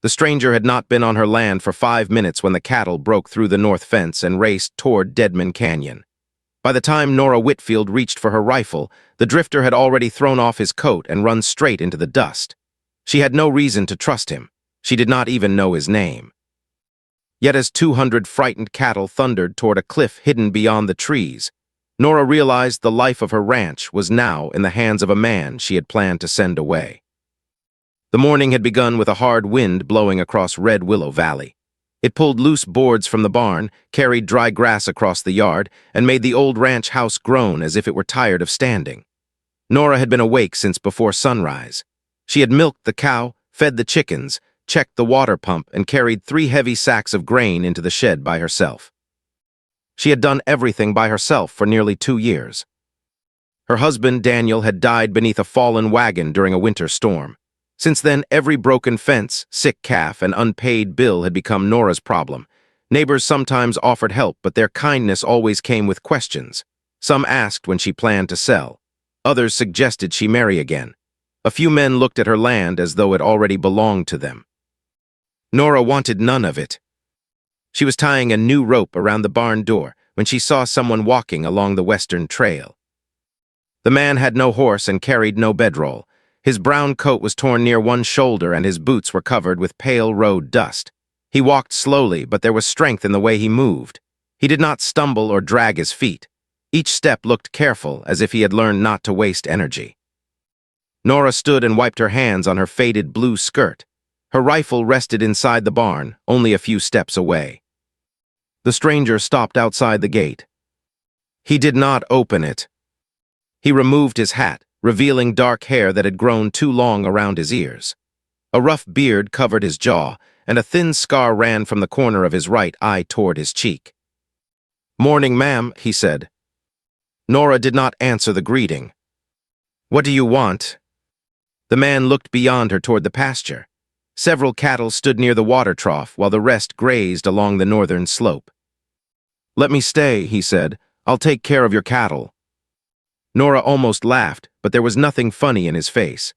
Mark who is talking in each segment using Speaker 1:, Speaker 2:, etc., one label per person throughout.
Speaker 1: The stranger had not been on her land for 5 minutes when the cattle broke through the north fence and raced toward Deadman Canyon. By the time Nora Whitfield reached for her rifle, the drifter had already thrown off his coat and run straight into the dust. She had no reason to trust him. She did not even know his name. Yet as 200 frightened cattle thundered toward a cliff hidden beyond the trees, Nora realized the life of her ranch was now in the hands of a man she had planned to send away. The morning had begun with a hard wind blowing across Red Willow Valley. It pulled loose boards from the barn, carried dry grass across the yard, and made the old ranch house groan as if it were tired of standing. Nora had been awake since before sunrise. She had milked the cow, fed the chickens, checked the water pump, and carried 3 heavy sacks of grain into the shed by herself. She had done everything by herself for nearly 2 years. Her husband, Daniel, had died beneath a fallen wagon during a winter storm. Since then, every broken fence, sick calf, and unpaid bill had become Nora's problem. Neighbors sometimes offered help, but their kindness always came with questions. Some asked when she planned to sell. Others suggested she marry again. A few men looked at her land as though it already belonged to them. Nora wanted none of it. She was tying a new rope around the barn door when she saw someone walking along the western trail. The man had no horse and carried no bedroll. His brown coat was torn near one shoulder and his boots were covered with pale road dust. He walked slowly, but there was strength in the way he moved. He did not stumble or drag his feet. Each step looked careful, as if he had learned not to waste energy. Nora stood and wiped her hands on her faded blue skirt. Her rifle rested inside the barn, only a few steps away. The stranger stopped outside the gate. He did not open it. He removed his hat, revealing dark hair that had grown too long around his ears. A rough beard covered his jaw, and a thin scar ran from the corner of his right eye toward his cheek. "Morning, ma'am," he said. Nora did not answer the greeting. "What do you want?" The man looked beyond her toward the pasture. Several cattle stood near the water trough, while the rest grazed along the northern slope. "Let me stay," he said. "I'll take care of your cattle." Nora almost laughed, but there was nothing funny in his face.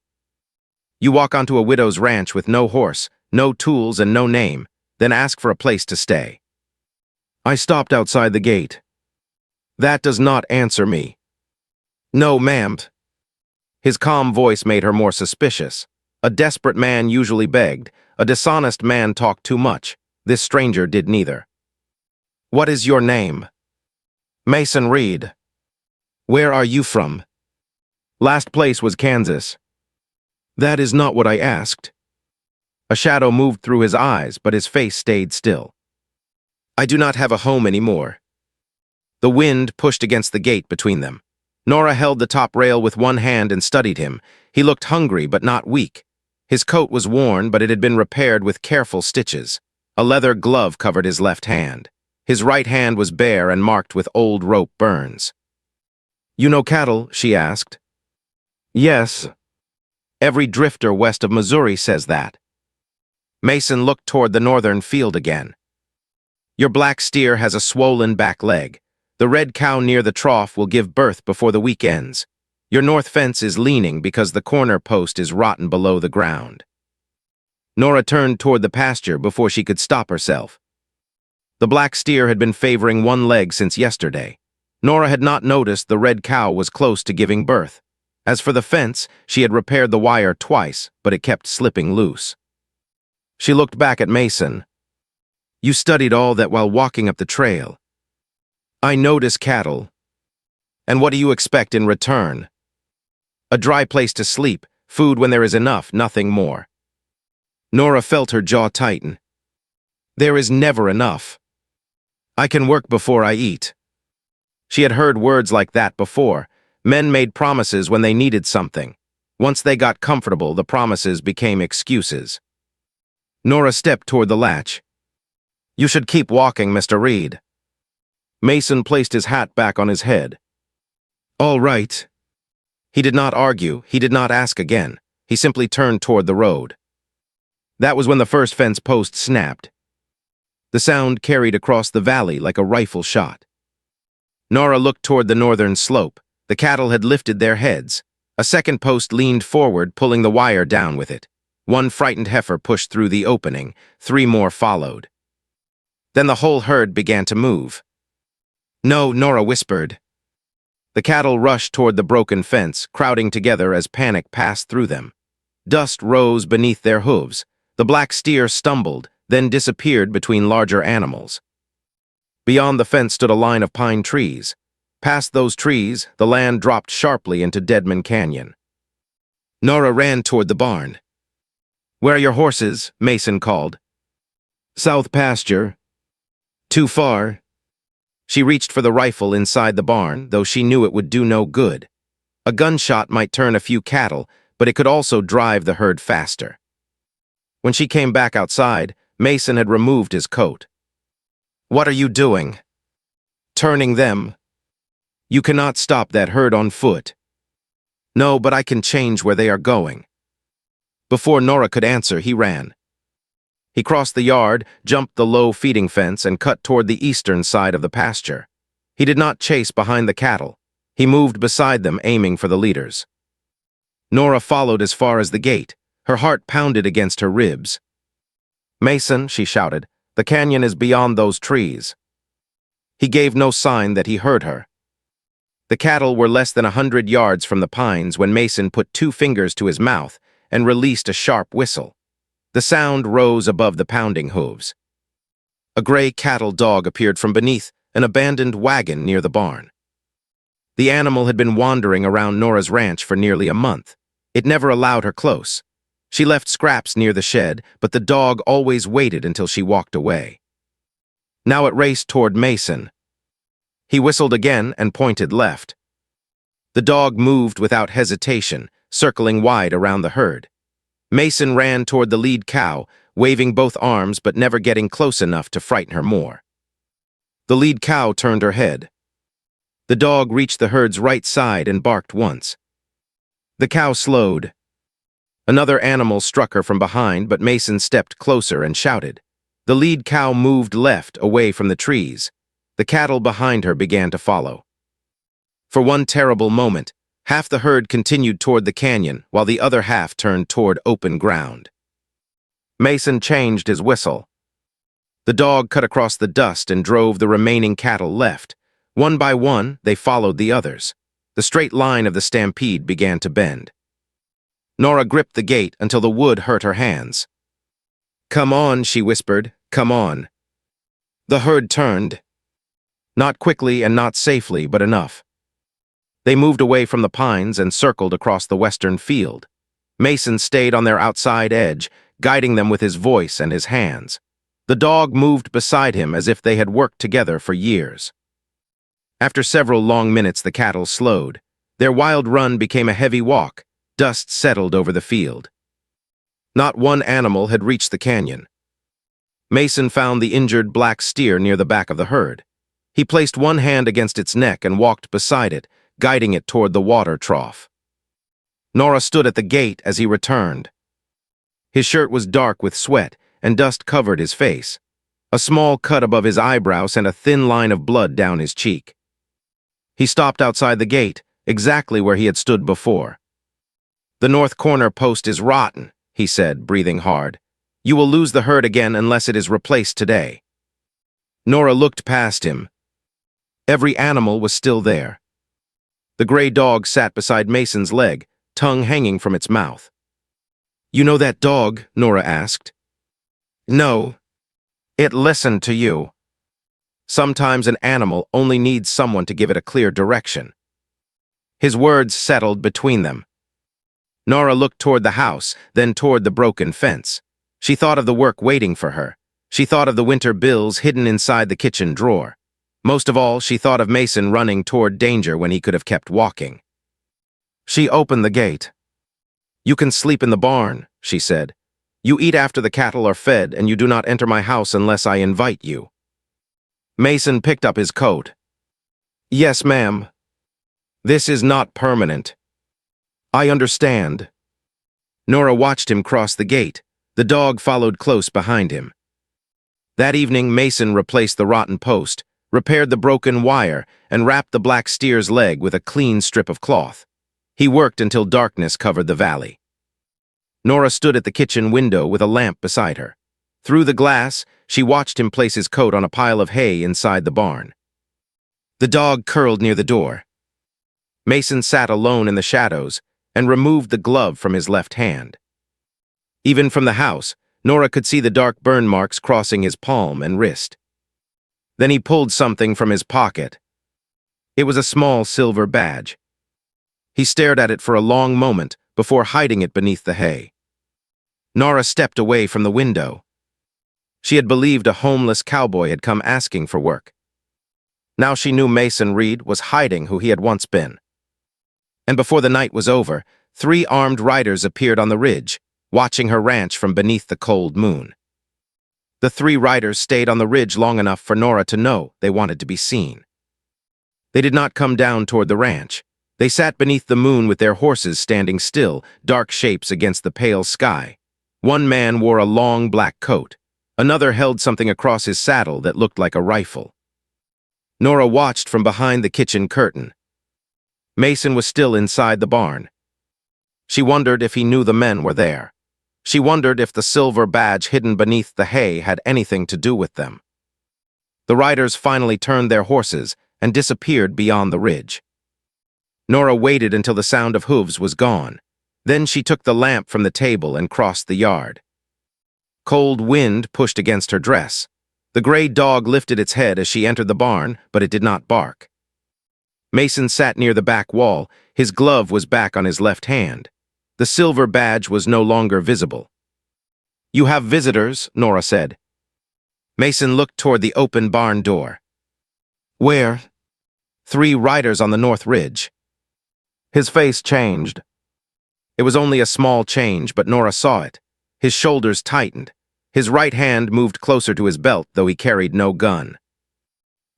Speaker 1: "You walk onto a widow's ranch with no horse, no tools, and no name, then ask for a place to stay." "I stopped outside the gate." "That does not answer me." "No, ma'am." His calm voice made her more suspicious. A desperate man usually begged. A dishonest man talked too much. This stranger did neither. "What is your name?" "Mason Reed." "Where are you from?" "Last place was Kansas." "That is not what I asked." A shadow moved through his eyes, but his face stayed still. "I do not have a home anymore." The wind pushed against the gate between them. Nora held the top rail with one hand and studied him. He looked hungry but not weak. His coat was worn, but it had been repaired with careful stitches. A leather glove covered his left hand. His right hand was bare and marked with old rope burns. "You know cattle?" she asked. "Yes. Every drifter west of Missouri says that." Mason looked toward the northern field again. "Your black steer has a swollen back leg. The red cow near the trough will give birth before the week ends. Your north fence is leaning because the corner post is rotten below the ground." Nora turned toward the pasture before she could stop herself. The black steer had been favoring one leg since yesterday. Nora had not noticed the red cow was close to giving birth. As for the fence, she had repaired the wire twice, but it kept slipping loose. She looked back at Mason. "You studied all that while walking up the trail." "I notice cattle." "And what do you expect in return?" "A dry place to sleep, food when there is enough, nothing more." Nora felt her jaw tighten. "There is never enough. I can work before I eat." She had heard words like that before. Men made promises when they needed something. Once they got comfortable, the promises became excuses. Nora stepped toward the latch. "You should keep walking, Mr. Reed." Mason placed his hat back on his head. "All right." He did not argue. He did not ask again. He simply turned toward the road. That was when the first fence post snapped. The sound carried across the valley like a rifle shot. Nora looked toward the northern slope. The cattle had lifted their heads. A second post leaned forward, pulling the wire down with it. One frightened heifer pushed through the opening, 3 more followed. Then the whole herd began to move. "No," Nora whispered. The cattle rushed toward the broken fence, crowding together as panic passed through them. Dust rose beneath their hooves. The black steer stumbled, then disappeared between larger animals. Beyond the fence stood a line of pine trees. Past those trees, the land dropped sharply into Deadman Canyon. Nora ran toward the barn. "Where are your horses?" Mason called. "South pasture." "Too far." She reached for the rifle inside the barn, though she knew it would do no good. A gunshot might turn a few cattle, but it could also drive the herd faster. When she came back outside, Mason had removed his coat. "What are you doing?" "Turning them." "You cannot stop that herd on foot." "No, but I can change where they are going." Before Nora could answer, he ran. He crossed the yard, jumped the low feeding fence, and cut toward the eastern side of the pasture. He did not chase behind the cattle. He moved beside them, aiming for the leaders. Nora followed as far as the gate. Her heart pounded against her ribs. "Mason," she shouted, "the canyon is beyond those trees." He gave no sign that he heard her. The cattle were less than 100 yards from the pines when Mason put 2 fingers to his mouth and released a sharp whistle. The sound rose above the pounding hooves. A gray cattle dog appeared from beneath an abandoned wagon near the barn. The animal had been wandering around Nora's ranch for nearly a month. It never allowed her close. She left scraps near the shed, but the dog always waited until she walked away. Now it raced toward Mason. He whistled again and pointed left. The dog moved without hesitation, circling wide around the herd. Mason ran toward the lead cow, waving both arms but never getting close enough to frighten her more. The lead cow turned her head. The dog reached the herd's right side and barked once. The cow slowed. Another animal struck her from behind, but Mason stepped closer and shouted. The lead cow moved left, away from the trees. The cattle behind her began to follow. For one terrible moment, half the herd continued toward the canyon, while the other half turned toward open ground. Mason changed his whistle. The dog cut across the dust and drove the remaining cattle left. One by one, they followed the others. The straight line of the stampede began to bend. Nora gripped the gate until the wood hurt her hands. "Come on," she whispered. "Come on." The herd turned. Not quickly and not safely, but enough. They moved away from the pines and circled across the western field. Mason stayed on their outside edge, guiding them with his voice and his hands. The dog moved beside him as if they had worked together for years. After several long minutes, the cattle slowed. Their wild run became a heavy walk. Dust settled over the field. Not one animal had reached the canyon. Mason found the injured black steer near the back of the herd. He placed one hand against its neck and walked beside it, guiding it toward the water trough. Nora stood at the gate as he returned. His shirt was dark with sweat, and dust covered his face. A small cut above his eyebrow sent a thin line of blood down his cheek. He stopped outside the gate, exactly where he had stood before. "The north corner post is rotten," he said, breathing hard. "You will lose the herd again unless it is replaced today." Nora looked past him. Every animal was still there. The gray dog sat beside Mason's leg, tongue hanging from its mouth. "You know that dog?" Nora asked. "No. It listened to you." Sometimes an animal only needs someone to give it a clear direction. His words settled between them. Nora looked toward the house, then toward the broken fence. She thought of the work waiting for her. She thought of the winter bills hidden inside the kitchen drawer. Most of all, she thought of Mason running toward danger when he could have kept walking. She opened the gate. "You can sleep in the barn," she said. "You eat after the cattle are fed, and you do not enter my house unless I invite you." Mason picked up his coat. "Yes, ma'am. This is not permanent." "I understand." Nora watched him cross the gate. The dog followed close behind him. That evening, Mason replaced the rotten post, repaired the broken wire, and wrapped the black steer's leg with a clean strip of cloth. He worked until darkness covered the valley. Nora stood at the kitchen window with a lamp beside her. Through the glass, she watched him place his coat on a pile of hay inside the barn. The dog curled near the door. Mason sat alone in the shadows and removed the glove from his left hand. Even from the house, Nora could see the dark burn marks crossing his palm and wrist. Then he pulled something from his pocket. It was a small silver badge. He stared at it for a long moment before hiding it beneath the hay. Nora stepped away from the window. She had believed a homeless cowboy had come asking for work. Now she knew Mason Reed was hiding who he had once been. And before the night was over, 3 armed riders appeared on the ridge, watching her ranch from beneath the cold moon. The 3 riders stayed on the ridge long enough for Nora to know they wanted to be seen. They did not come down toward the ranch. They sat beneath the moon with their horses standing still, dark shapes against the pale sky. One man wore a long black coat. Another held something across his saddle that looked like a rifle. Nora watched from behind the kitchen curtain. Mason was still inside the barn. She wondered if he knew the men were there. She wondered if the silver badge hidden beneath the hay had anything to do with them. The riders finally turned their horses and disappeared beyond the ridge. Nora waited until the sound of hooves was gone. Then she took the lamp from the table and crossed the yard. Cold wind pushed against her dress. The gray dog lifted its head as she entered the barn, but it did not bark. Mason sat near the back wall. His glove was back on his left hand. The silver badge was no longer visible. "You have visitors," Nora said. Mason looked toward the open barn door. "Where?" "3 riders on the north ridge." His face changed. It was only a small change, but Nora saw it. His shoulders tightened. His right hand moved closer to his belt, though he carried no gun.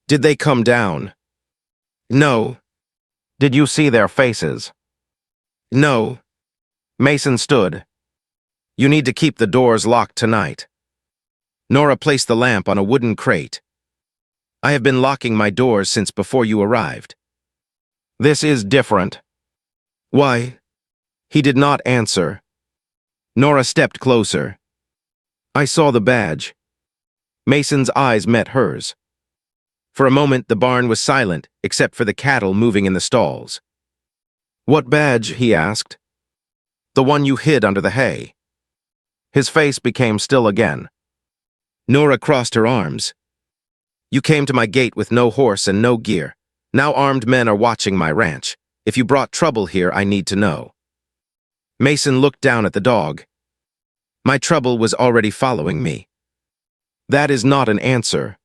Speaker 1: "Did they come down?" "No." "Did you see their faces?" "No." Mason stood. "You need to keep the doors locked tonight." Nora placed the lamp on a wooden crate. "I have been locking my doors since before you arrived." "This is different." "Why?" He did not answer. Nora stepped closer. "I saw the badge." Mason's eyes met hers. For a moment, the barn was silent, except for the cattle moving in the stalls. "What badge?" he asked. "The one you hid under the hay." His face became still again. Nora crossed her arms. "You came to my gate with no horse and no gear. Now armed men are watching my ranch. If you brought trouble here, I need to know." Mason looked down at the dog. "My trouble was already following me." "That is not an answer."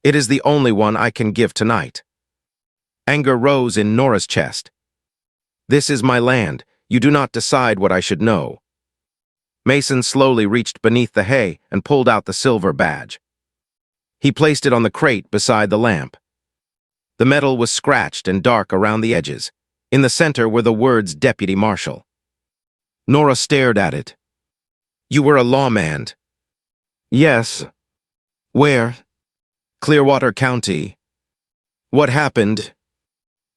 Speaker 1: "It is the only one I can give tonight." Anger rose in Nora's chest. "This is my land. You do not decide what I should know." Mason slowly reached beneath the hay and pulled out the silver badge. He placed it on the crate beside the lamp. The metal was scratched and dark around the edges. In the center were the words Deputy Marshal. Nora stared at it. "You were a lawman." "Yes." "Where?" "Clearwater County." "What happened?"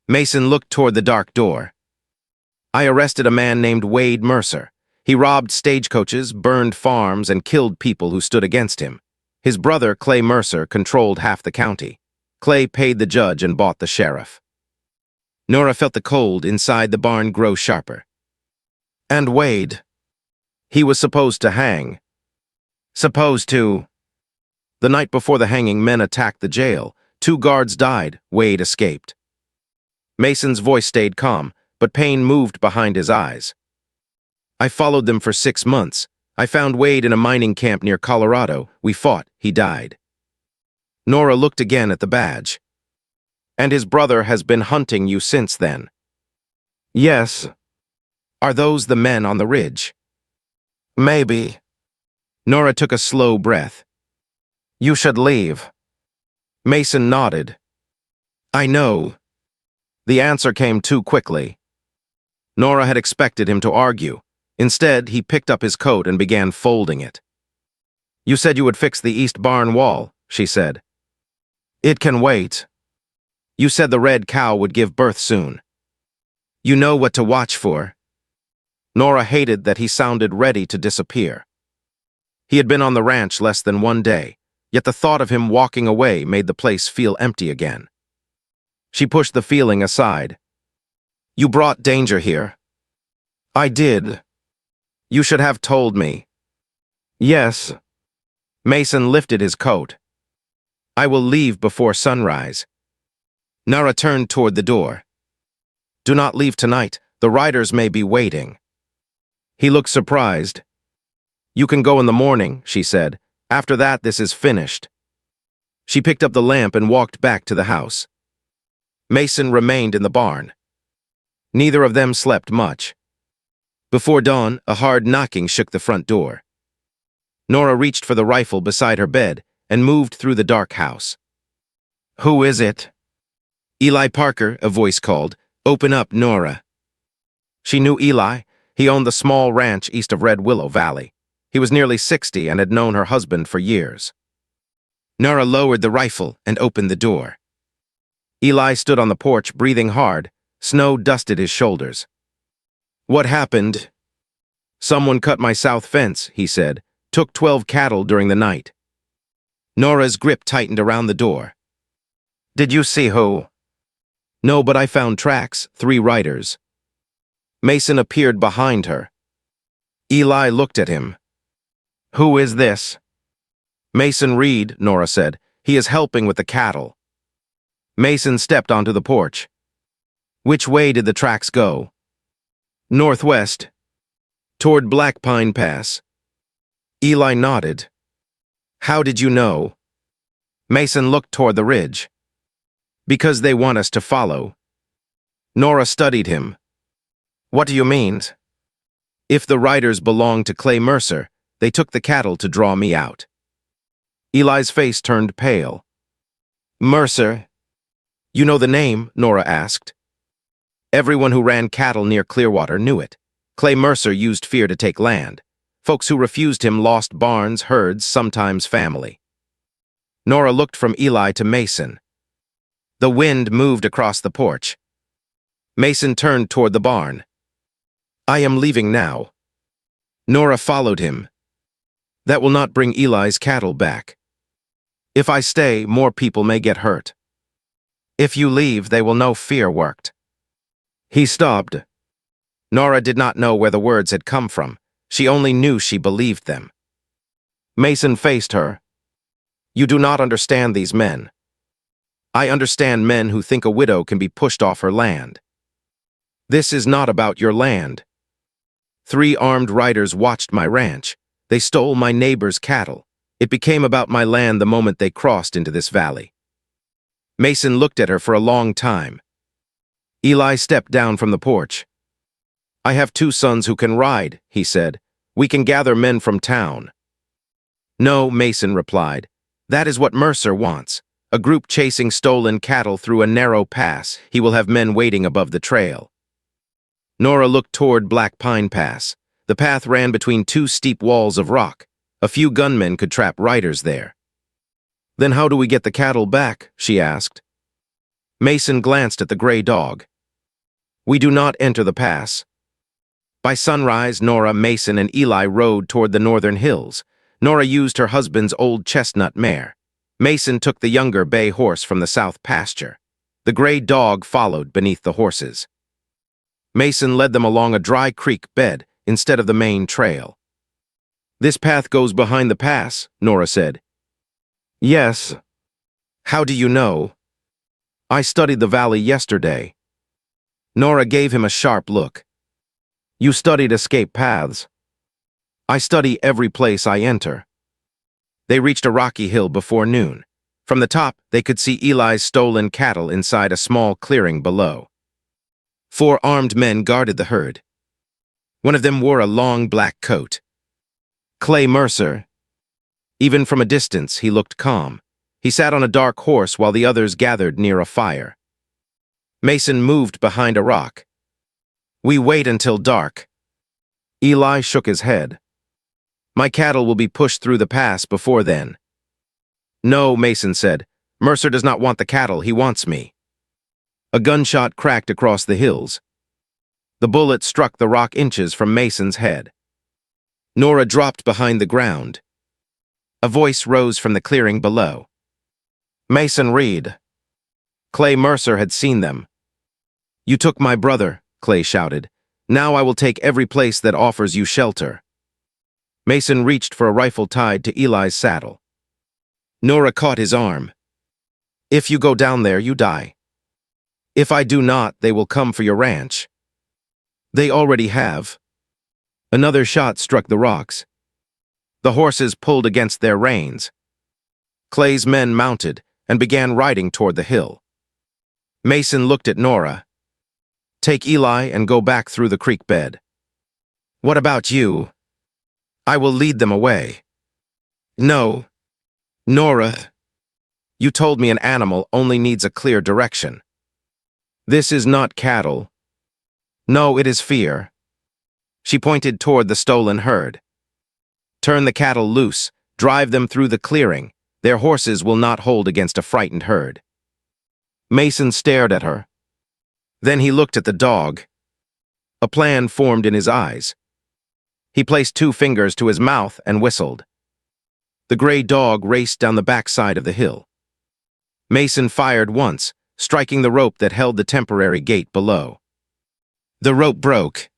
Speaker 1: Mason looked toward the dark door. "I arrested a man named Wade Mercer. He robbed stagecoaches, burned farms, and killed people who stood against him. His brother, Clay Mercer, controlled half the county. Clay paid the judge and bought the sheriff." Nora felt the cold inside the barn grow sharper. "And Wade?" "He was supposed to hang." "Supposed to?" "The night before the hanging, men attacked the jail. 2 guards died. Wade escaped." Mason's voice stayed calm, but pain moved behind his eyes. "I followed them for 6 months. I found Wade in a mining camp near Colorado. We fought. He died." Nora looked again at the badge. "And his brother has been hunting you since then?" "Yes." "Are those the men on the ridge?" "Maybe." Nora took a slow breath. "You should leave." Mason nodded. "I know." The answer came too quickly. Nora had expected him to argue. Instead, he picked up his coat and began folding it. "You said you would fix the east barn wall," she said. "It can wait." "You said the red cow would give birth soon." "You know what to watch for." Nora hated that he sounded ready to disappear. He had been on the ranch less than 1 day, yet the thought of him walking away made the place feel empty again. She pushed the feeling aside. "You brought danger here." "I did. You should have told me." "Yes." Mason lifted his coat. "I will leave before sunrise." Nora turned toward the door. "Do not leave tonight. The riders may be waiting." He looked surprised. "You can go in the morning," she said. "After that, this is finished." She picked up the lamp and walked back to the house. Mason remained in the barn. Neither of them slept much. Before dawn, a hard knocking shook the front door. Nora reached for the rifle beside her bed and moved through the dark house. "Who is it?" "Eli Parker," a voice called. "Open up, Nora." She knew Eli. He owned the small ranch east of Red Willow Valley. He was nearly 60 and had known her husband for years. Nora lowered the rifle and opened the door. Eli stood on the porch, breathing hard. Snow dusted his shoulders. "What happened?" "Someone cut my south fence," he said. "Took 12 cattle during the night." Nora's grip tightened around the door. "Did you see who?" "No, but I found tracks, 3 riders." Mason appeared behind her. Eli looked at him. "Who is this?" "Mason Reed," Nora said. "He is helping with the cattle." Mason stepped onto the porch. "Which way did the tracks go?" "Northwest, toward Black Pine Pass." Eli nodded. "How did you know?" Mason looked toward the ridge. "Because they want us to follow." Nora studied him. "What do you mean?" "If the riders belong to Clay Mercer, they took the cattle to draw me out." Eli's face turned pale. "Mercer? You know the name?" Nora asked. Everyone who ran cattle near Clearwater knew it. Clay Mercer used fear to take land. Folks who refused him lost barns, herds, sometimes family. Nora looked from Eli to Mason. The wind moved across the porch. Mason turned toward the barn. "I am leaving now." Nora followed him. "That will not bring Eli's cattle back. If I stay, more people may get hurt. If you leave, they will know fear worked." He stopped. Nora did not know where the words had come from. She only knew she believed them. Mason faced her. "You do not understand these men. I understand men who think a widow can be pushed off her land. This is not about your land. 3 armed riders watched my ranch. They stole my neighbor's cattle. It became about my land the moment they crossed into this valley." Mason looked at her for a long time. Eli stepped down from the porch. "I have 2 sons who can ride," he said. "We can gather men from town." "No," Mason replied. "That is what Mercer wants. A group chasing stolen cattle through a narrow pass. He will have men waiting above the trail." Nora looked toward Black Pine Pass. The path ran between 2 steep walls of rock. A few gunmen could trap riders there. "Then how do we get the cattle back?" she asked. Mason glanced at the gray dog. "We do not enter the pass." By sunrise, Nora, Mason, and Eli rode toward the northern hills. Nora used her husband's old chestnut mare. Mason took the younger bay horse from the south pasture. The gray dog followed beneath the horses. Mason led them along a dry creek bed instead of the main trail. "This path goes behind the pass," Nora said. "Yes." "How do you know?" "I studied the valley yesterday." Nora gave him a sharp look. "You studied escape paths." "I study every place I enter." They reached a rocky hill before noon. From the top, they could see Eli's stolen cattle inside a small clearing below. 4 armed men guarded the herd. One of them wore a long black coat. Clay Mercer. Even from a distance, he looked calm. He sat on a dark horse while the others gathered near a fire. Mason moved behind a rock. "We wait until dark." Eli shook his head. "My cattle will be pushed through the pass before then." "No," Mason said. "Mercer does not want the cattle, he wants me." A gunshot cracked across the hills. The bullet struck the rock inches from Mason's head. Nora dropped behind the ground. A voice rose from the clearing below. Mason Reed. Clay Mercer had seen them. You took my brother, Clay shouted. Now I will take every place that offers you shelter. Mason reached for a rifle tied to Eli's saddle. Nora caught his arm. If you go down there, you die. If I do not, they will come for your ranch. They already have. Another shot struck the rocks. The horses pulled against their reins. Clay's men mounted and began riding toward the hill. Mason looked at Nora. Take Eli and go back through the creek bed. What about you? I will lead them away. No. Nora, you told me an animal only needs a clear direction. This is not cattle. No, it is fear. She pointed toward the stolen herd. Turn the cattle loose, drive them through the clearing. Their horses will not hold against a frightened herd. Mason stared at her. Then he looked at the dog. A plan formed in his eyes. He placed 2 fingers to his mouth and whistled. The gray dog raced down the backside of the hill. Mason fired once, striking the rope that held the temporary gate below. The rope broke.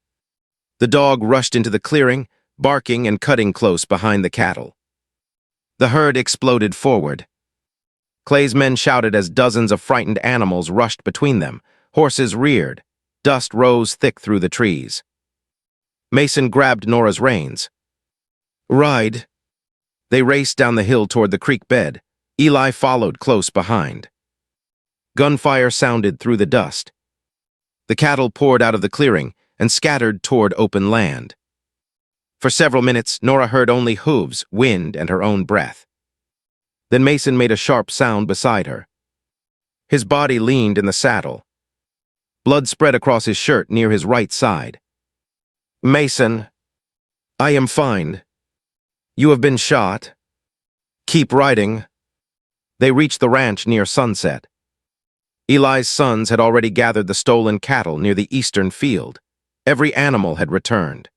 Speaker 1: The dog rushed into the clearing, barking and cutting close behind the cattle. The herd exploded forward. Clay's men shouted as dozens of frightened animals rushed between them. Horses reared. Dust rose thick through the trees. Mason grabbed Nora's reins. Ride. They raced down the hill toward the creek bed. Eli followed close behind. Gunfire sounded through the dust. The cattle poured out of the clearing and scattered toward open land. For several minutes, Nora heard only hooves, wind, and her own breath. Then Mason made a sharp sound beside her. His body leaned in the saddle. Blood spread across his shirt near his right side. Mason, I am fine. You have been shot. Keep riding. They reached the ranch near sunset. Eli's sons had already gathered the stolen cattle near the eastern field. Every animal had returned.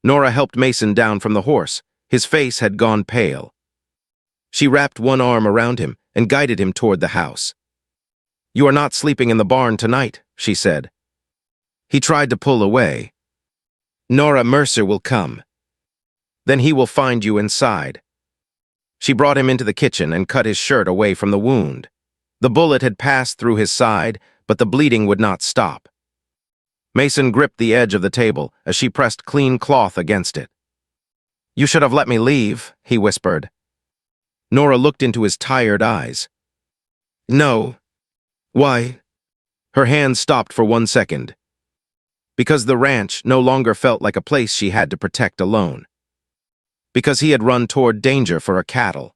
Speaker 1: Nora helped Mason down from the horse. His face had gone pale. She wrapped one arm around him and guided him toward the house. You are not sleeping in the barn tonight, she said. He tried to pull away. Nora Mercer will come. Then he will find you inside. She brought him into the kitchen and cut his shirt away from the wound. The bullet had passed through his side, but the bleeding would not stop. Mason gripped the edge of the table as she pressed clean cloth against it. You should have let me leave, he whispered. Nora looked into his tired eyes. No. Why? Her hand stopped for 1 second. Because the ranch no longer felt like a place she had to protect alone. Because he had run toward danger for her cattle.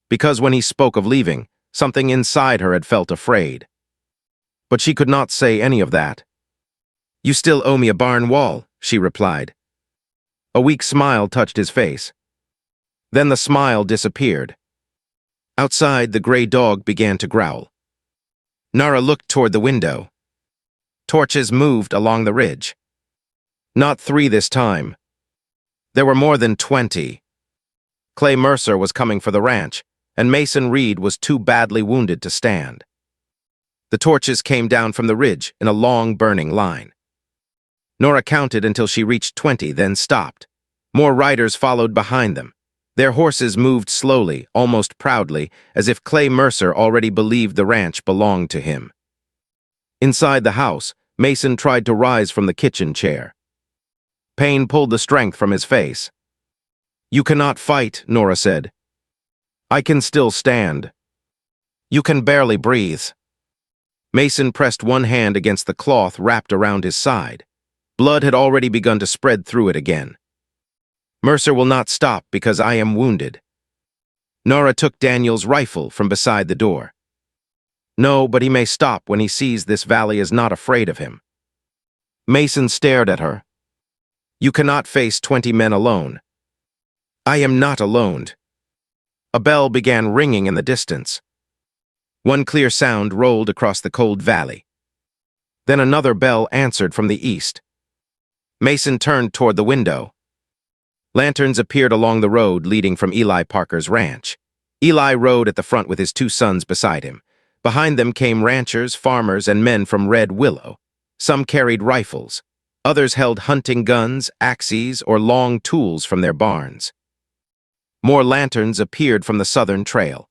Speaker 1: Because when he spoke of leaving, something inside her had felt afraid. But she could not say any of that. You still owe me a barn wall, she replied. A weak smile touched his face. Then the smile disappeared. Outside, the gray dog began to growl. Nora looked toward the window. Torches moved along the ridge. Not 3 this time. There were more than 20. Clay Mercer was coming for the ranch, and Mason Reed was too badly wounded to stand. The torches came down from the ridge in a long, burning line. Nora counted until she reached 20, then stopped. More riders followed behind them. Their horses moved slowly, almost proudly, as if Clay Mercer already believed the ranch belonged to him. Inside the house, Mason tried to rise from the kitchen chair. Pain pulled the strength from his face. You cannot fight, Nora said. I can still stand. You can barely breathe. Mason pressed one hand against the cloth wrapped around his side. Blood had already begun to spread through it again. Mercer will not stop because I am wounded. Nora took Daniel's rifle from beside the door. No, but he may stop when he sees this valley is not afraid of him. Mason stared at her. You cannot face 20 men alone. I am not alone. A bell began ringing in the distance. One clear sound rolled across the cold valley. Then another bell answered from the east. Mason turned toward the window. Lanterns appeared along the road leading from Eli Parker's ranch. Eli rode at the front with his 2 sons beside him. Behind them came ranchers, farmers, and men from Red Willow. Some carried rifles. Others held hunting guns, axes, or long tools from their barns. More lanterns appeared from the southern trail.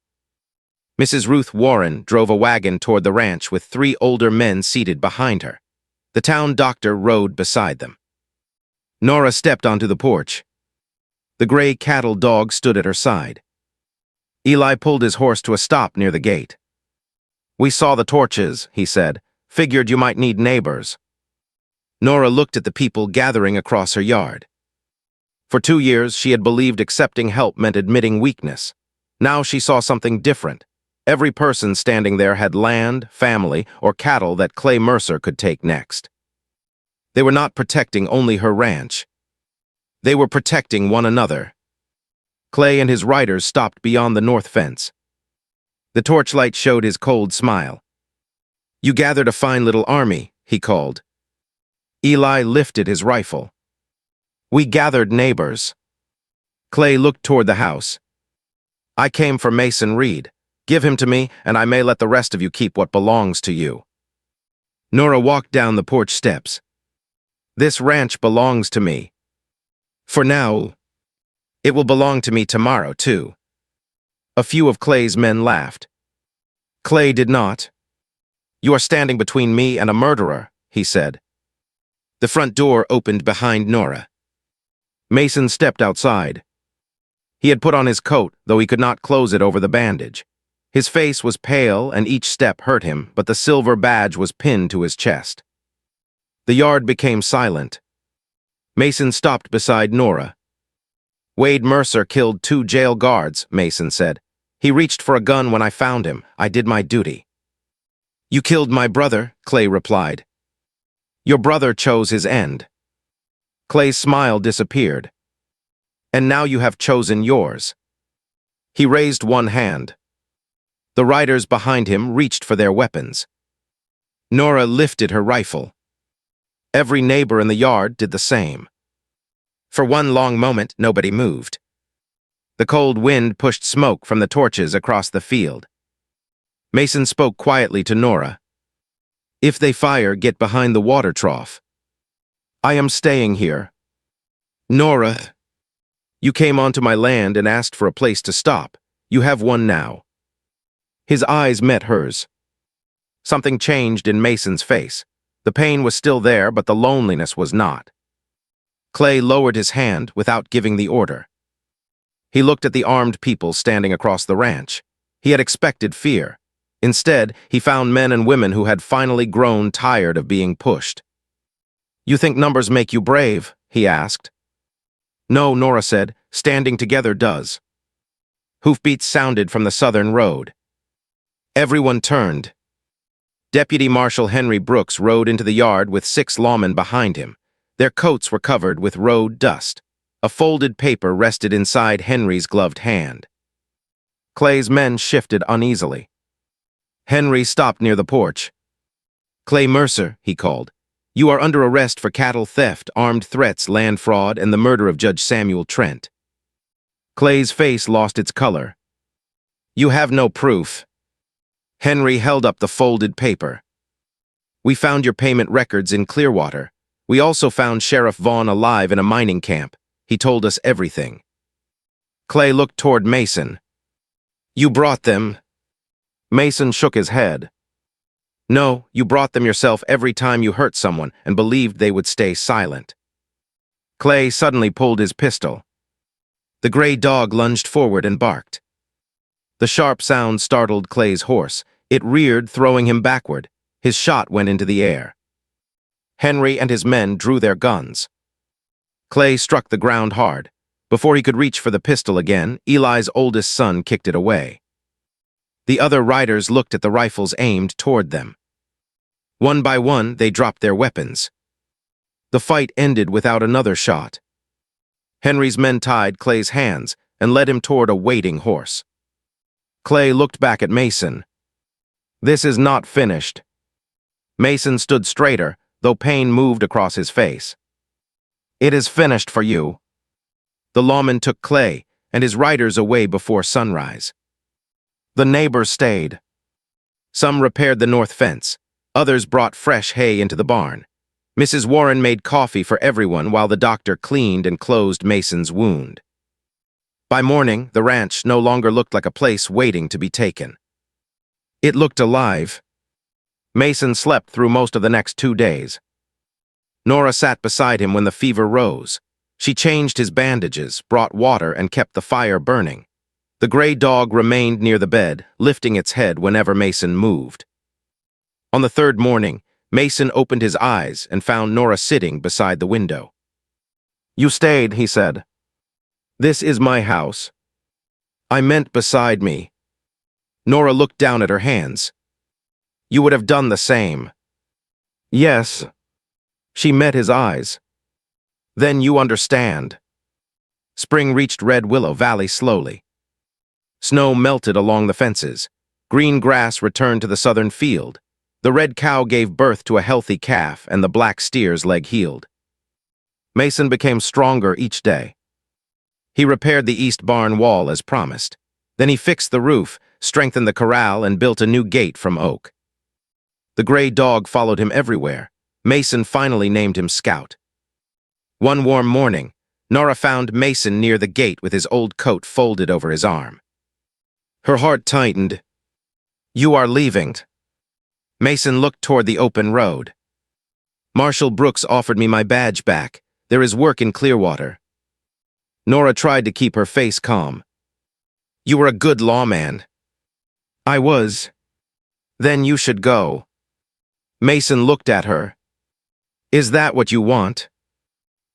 Speaker 1: Mrs. Ruth Warren drove a wagon toward the ranch with 3 older men seated behind her. The town doctor rode beside them. Nora stepped onto the porch. The gray cattle dog stood at her side. Eli pulled his horse to a stop near the gate. "We saw the torches," he said. "Figured you might need neighbors." Nora looked at the people gathering across her yard. For 2 years, she had believed accepting help meant admitting weakness. Now she saw something different. Every person standing there had land, family, or cattle that Clay Mercer could take next. They were not protecting only her ranch. They were protecting one another. Clay and his riders stopped beyond the north fence. The torchlight showed his cold smile. "You gathered a fine little army," he called. Eli lifted his rifle. "We gathered neighbors." Clay looked toward the house. "I came for Mason Reed. Give him to me, and I may let the rest of you keep what belongs to you." Nora walked down the porch steps. "This ranch belongs to me. For now. It will belong to me tomorrow, too." A few of Clay's men laughed. Clay did not. "You are standing between me and a murderer," he said. The front door opened behind Nora. Mason stepped outside. He had put on his coat, though he could not close it over the bandage. His face was pale and each step hurt him, but the silver badge was pinned to his chest. The yard became silent. Mason stopped beside Nora. "Wade Mercer killed 2 jail guards," Mason said. "He reached for a gun when I found him. I did my duty." "You killed my brother," Clay replied. "Your brother chose his end." Clay's smile disappeared. "And now you have chosen yours." He raised one hand. The riders behind him reached for their weapons. Nora lifted her rifle. Every neighbor in the yard did the same. For one long moment, nobody moved. The cold wind pushed smoke from the torches across the field. Mason spoke quietly to Nora. "If they fire, get behind the water trough." "I am staying here." "Nora, you came onto my land and asked for a place to stop. You have one now." His eyes met hers. Something changed in Mason's face. The pain was still there, but the loneliness was not. Clay lowered his hand without giving the order. He looked at the armed people standing across the ranch. He had expected fear. Instead, he found men and women who had finally grown tired of being pushed. "You think numbers make you brave?" he asked. "No," Nora said. "Standing together does." Hoofbeats sounded from the southern road. Everyone turned. Deputy Marshal Henry Brooks rode into the yard with 6 lawmen behind him. Their coats were covered with road dust. A folded paper rested inside Henry's gloved hand. Clay's men shifted uneasily. Henry stopped near the porch. "Clay Mercer," he called. "You are under arrest for cattle theft, armed threats, land fraud, and the murder of Judge Samuel Trent." Clay's face lost its color. "You have no proof." Henry held up the folded paper. "We found your payment records in Clearwater. We also found Sheriff Vaughn alive in a mining camp. He told us everything." Clay looked toward Mason. "You brought them." Mason shook his head. "No, you brought them yourself every time you hurt someone and believed they would stay silent." Clay suddenly pulled his pistol. The gray dog lunged forward and barked. The sharp sound startled Clay's horse. It reared, throwing him backward. His shot went into the air. Henry and his men drew their guns. Clay struck the ground hard. Before he could reach for the pistol again, Eli's oldest son kicked it away. The other riders looked at the rifles aimed toward them. One by one, they dropped their weapons. The fight ended without another shot. Henry's men tied Clay's hands and led him toward a waiting horse. Clay looked back at Mason. "This is not finished." Mason stood straighter, though pain moved across his face. "It is finished for you." The lawman took Clay and his riders away before sunrise. The neighbors stayed. Some repaired the north fence. Others brought fresh hay into the barn. Mrs. Warren made coffee for everyone while the doctor cleaned and closed Mason's wound. By morning, the ranch no longer looked like a place waiting to be taken. It looked alive. Mason slept through most of the next 2 days. Nora sat beside him when the fever rose. She changed his bandages, brought water, and kept the fire burning. The gray dog remained near the bed, lifting its head whenever Mason moved. On the third morning, Mason opened his eyes and found Nora sitting beside the window. "You stayed," he said. "This is my house." "I meant beside me." Nora looked down at her hands. "You would have done the same." "Yes." She met his eyes. "Then you understand." Spring reached Red Willow Valley slowly. Snow melted along the fences. Green grass returned to the southern field. The red cow gave birth to a healthy calf, and the black steer's leg healed. Mason became stronger each day. He repaired the east barn wall as promised. Then he fixed the roof, strengthened the corral, and built a new gate from oak. The gray dog followed him everywhere. Mason finally named him Scout. One warm morning, Nora found Mason near the gate with his old coat folded over his arm. Her heart tightened. "You are leaving." Mason looked toward the open road. "Marshal Brooks offered me my badge back. There is work in Clearwater." Nora tried to keep her face calm. "You were a good lawman." "I was." "Then you should go." Mason looked at her. "Is that what you want?"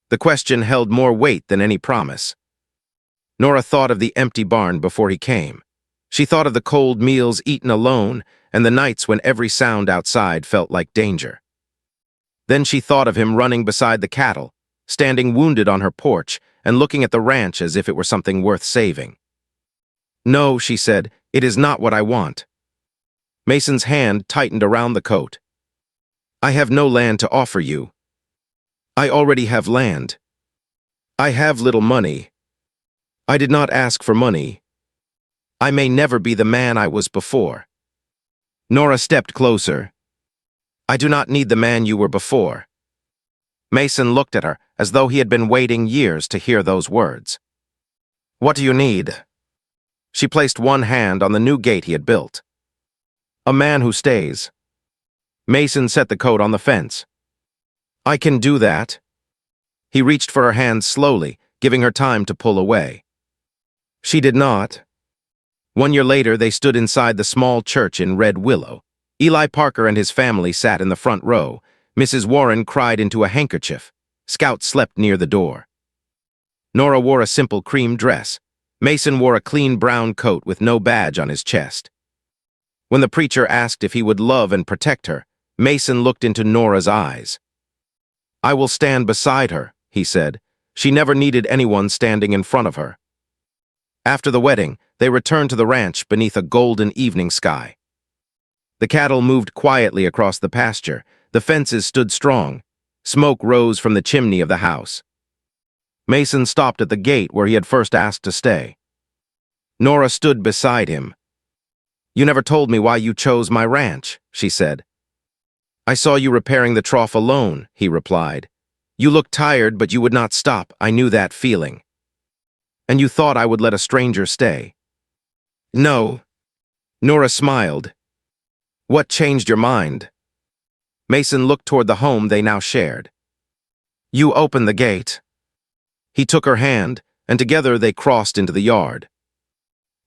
Speaker 1: The question held more weight than any promise. Nora thought of the empty barn before he came. She thought of the cold meals eaten alone and the nights when every sound outside felt like danger. Then she thought of him running beside the cattle, standing wounded on her porch and looking at the ranch as if it were something worth saving. "No," she said, "it is not what I want." Mason's hand tightened around the coat. "I have no land to offer you." "I already have land." "I have little money." "I did not ask for money." "I may never be the man I was before." Nora stepped closer. "I do not need the man you were before." Mason looked at her as though he had been waiting years to hear those words. "What do you need?" She placed one hand on the new gate he had built. "A man who stays." Mason set the coat on the fence. "I can do that." He reached for her hand slowly, giving her time to pull away. She did not. 1 year later, they stood inside the small church in Red Willow. Eli Parker and his family sat in the front row. Mrs. Warren cried into a handkerchief. Scout slept near the door. Nora wore a simple cream dress. Mason wore a clean brown coat with no badge on his chest. When the preacher asked if he would love and protect her, Mason looked into Nora's eyes. "I will stand beside her," he said. She never needed anyone standing in front of her. After the wedding, they returned to the ranch beneath a golden evening sky. The cattle moved quietly across the pasture. The fences stood strong. Smoke rose from the chimney of the house. Mason stopped at the gate where he had first asked to stay. Nora stood beside him. "You never told me why you chose my ranch," she said. "I saw you repairing the trough alone," he replied. "You looked tired, but you would not stop. I knew that feeling." "And you thought I would let a stranger stay?" "No." Nora smiled. "What changed your mind?" Mason looked toward the home they now shared. "You opened the gate." He took her hand, and together they crossed into the yard.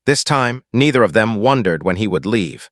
Speaker 1: This time, neither of them wondered when he would leave.